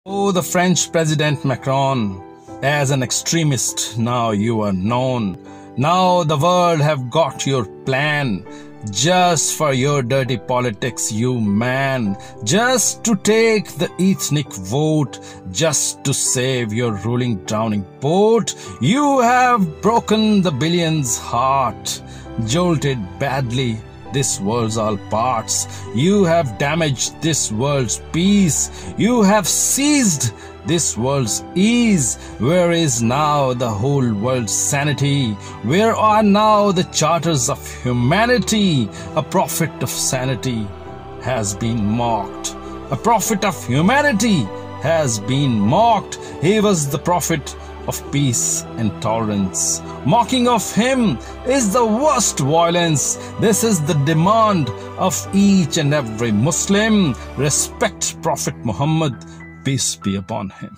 Oh, the French President Macron, as an extremist now you are known. Now the world have got your plan, just for your dirty politics, you man. Just to take the ethnic vote, just to save your ruling drowning boat. You have broken the billions' heart, jolted badly this world's all parts. You have damaged this world's peace. You have seized this world's ease. Where is now the whole world's sanity? Where are now the charters of humanity? A prophet of sanity has been mocked. A prophet of humanity has been mocked. He was the prophet of peace and tolerance. Mocking of him is the worst violence. This is the demand of each and every Muslim. Respect Prophet Muhammad, peace be upon him.